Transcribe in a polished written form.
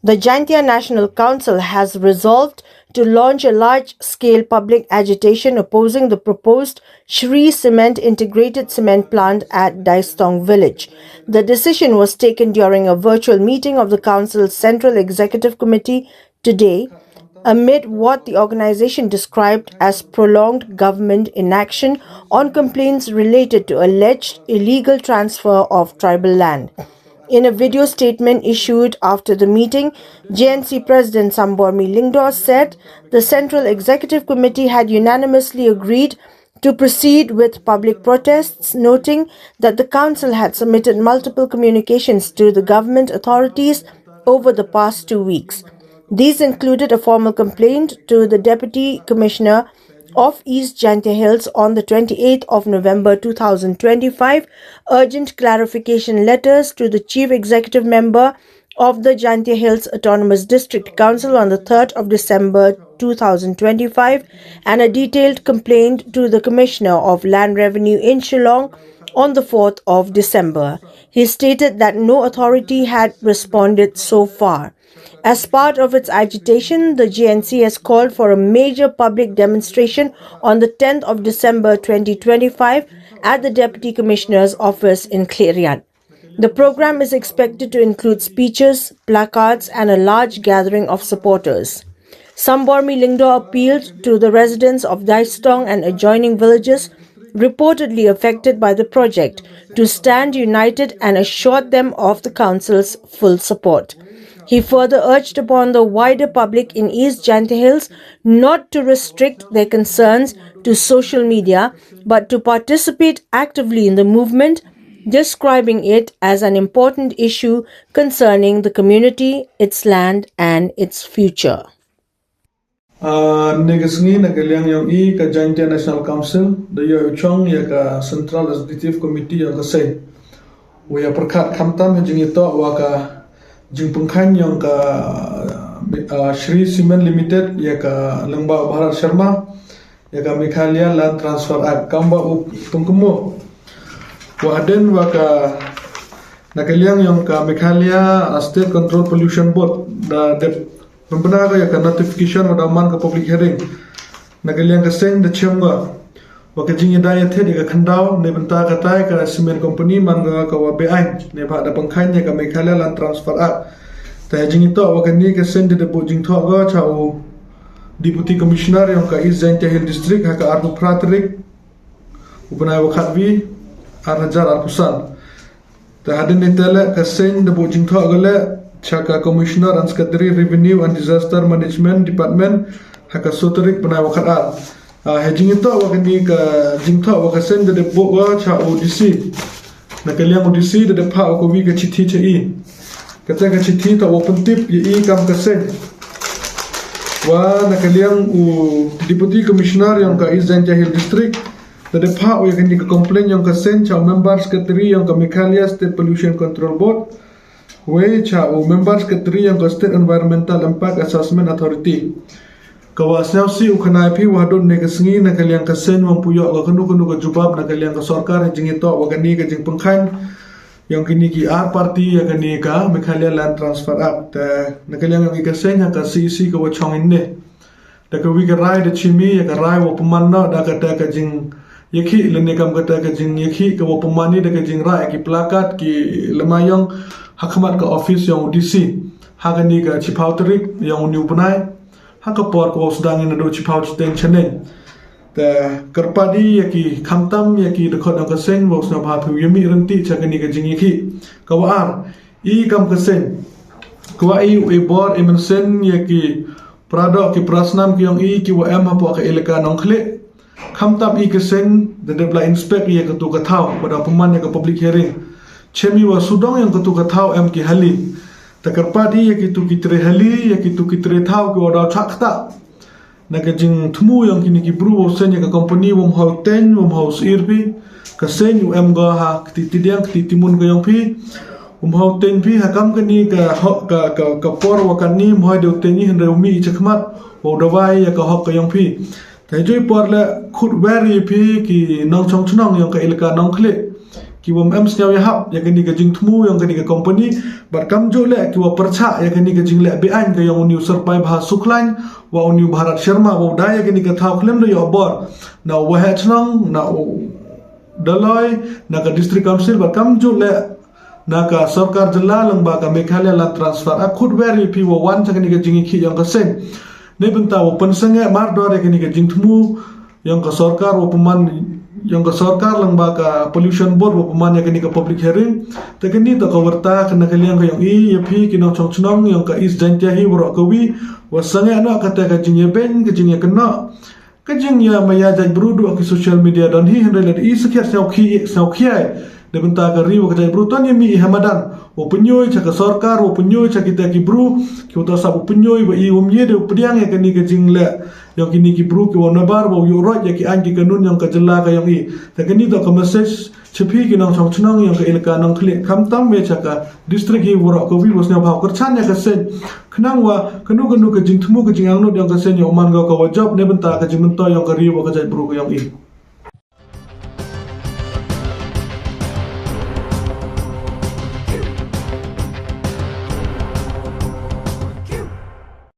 The Jaintia National Council has resolved to launch a large-scale public agitation opposing the proposed Shree cement integrated cement plant at Daistong village. The decision was taken during a virtual meeting of the Council's Central Executive Committee today, amid what the organization described as prolonged government inaction on complaints related to alleged illegal transfer of tribal land. In a video statement issued after the meeting, JNC President Sambormi Lingdor said the Central Executive Committee had unanimously agreed to proceed with public protests, noting that the Council had submitted multiple communications to the government authorities over the past 2 weeks. These included a formal complaint to the Deputy Commissioner of East Jaintia Hills on the 28th of November 2025, urgent clarification letters to the Chief Executive Member of the Jaintia Hills Autonomous District Council on the 3rd of December 2025, and a detailed complaint to the Commissioner of Land Revenue in Shillong on the 4th of December. He stated that no authority had responded so far. As part of its agitation, the GNC has called for a major public demonstration on the 10th of December 2025 at the Deputy Commissioner's office in Klerian. The program is expected to include speeches, placards, and a large gathering of supporters. Sambormi Lingdor appealed to the residents of Daistong and adjoining villages reportedly affected by the project to stand united and assured them of the Council's full support. He further urged upon the wider public in East Jaintia Hills not to restrict their concerns to social media, but to participate actively in the movement, describing it as an important issue concerning the community, its land, and its future. Negasngi nagaliang yung ka Jaintia National Council, dayo uchong ka Central Executive Committee yung kasay. Waya perkat kamtam hajing ito waka jing pengkhan yang ka Shree Cement Limited ya ka Lengba Bharat Sharma ya ka Meghalaya Land Transfer Act kamba tungkumo waden wa ka nakaliang yang ka Meghalaya State Control Pollution Board da membenar ya ka notification wa man ka public hearing nakaliang ka send da chemga wa ka jing daya the ka khandau ne benta ka tai ka cement company man ka wa beain ne ba da pengkhan ya ka Meghalaya Land Transfer Act ta jing ito wa ka ni ka send de po jing tho ga chau Deputy Commissioner yang ka East Jaintia Hill District ha ka Arpu Pratrik upanai wa khatvi Arhajar Arpusan ta hadin ne tele ka send de po jing tho ga le chaka Commissioner and Secretary Revenue and Disaster Management Department ha ka Soterik panai wa khat hejing ito wakani ka jingtha wakasen de bo wa cha ODC nakaliang ODC de pha ko wi ka chithi chei kata ka chithi ta open tip ye kam kasen wa nakaliang Deputy Commissioner yang ka East Jaintia Hill District de pha o yakani ka complaint yang kasen cha member secretary yang ka Meghalaya State Pollution Control Board we cha member secretary yang ka State Environmental Impact Assessment Authority Kawasnya si ukanai pi wadon negasngi nakaliang kasen mampuyo ka kanu ka jubab nakaliang ka sarkar jing ito wagani ka jing pengkhan yang kini ki R party ya kani ka Meghalaya Land Transfer Act nakaliang ang ikasen ka CC ka wachong inne da ka wi ka rai de chimi ya ka rai wa pamanna da ka ta ka jing yakhi lene kam ka ta ka jing yakhi ka wa pamani da ka jing rai ki plakat ki lemayong hakmat ka office yang DC hagani ka chipauterik yang uniu punai haka por ko sedang ina do chipau chiteng chane ta karpadi yaki khamtam yaki de khod ka sen wo sna bha phu yemi ranti chakani ka jingi khi kawar I kam ka sen kwa I we bor emensen yaki prado ki prasnam ki yong I ki wa em ha po ka eleka nong khle khamtam I ka sen de bla inspect ye ka tu ka thau pada paman ya ka public hearing chemi wa sudong yang ka tu ka thau em ki hali takarpadi ya kitu kitre hali ya kitu kitre thau ki oda chakta naga jing thumu yang kini ki bru sen ya ka company wom hau ten wom hau irpi ka sen em ga ha titidiang titimun ga yang pi wom hau ten pi ha kam kani ka ka por wa kani moi de teni hen umi chakmat wo dawai ya ka hok ka yang pi ta joi por la khut wari pi ki nong chong chunong yang ka ilka nong khle kiwa snyau ya hap ya kini ke jing temu yang kini ke company bar kam jo le kiwa percha ya kini ke jing le bean ke yang uniu serpai bah suklan wa uniu Bharat Sharma wa daya kini ke thau klem do yo bor na wa hetnong na daloi na ka district council bar kam jo le na ka sarkar jilla lengba ka Meghalaya la transfer akhut veri pi wa wan kini ke jing ki yang ka sen ne benta wa pensenge mar do ya kini ke jing temu yang ka sarkar wa peman yang ke sarkar lengba ka pollution board wa pemanya kini ke public hearing te kini to ka warta kena kaliang ka yang ya phi kinong chong chnong yang ka is Jaintia hi woro ka wi wasange ana ka te ka jingye ben ka jingye kena ka jingya maya jai brudu ki social media dan hi hendre le i sakya sau khiai de benta ka ri wa ka jai bru ton yemi hamadan wa penyoy cha ka sarkar wa penyoy cha kita ki bru ki uta sa penyoy wa i umye de pediang ya kini ka jingle yang kini ki bru ki wana bar bo yo rot ya ki an ki kanun yang ka jella ka yang i ta kini to ka message chepi ki nang chong chnong yang ka ilka nang khle kham tam me cha ka district hi woro ko wi bosnya bhaw kar chan ya ka sen khnang wa kanu ka jing thmu ka jing ang no yang ka sen yo man ga ka wa job ne benta ka jing to yang ka ri wa ka jai bru ka yang i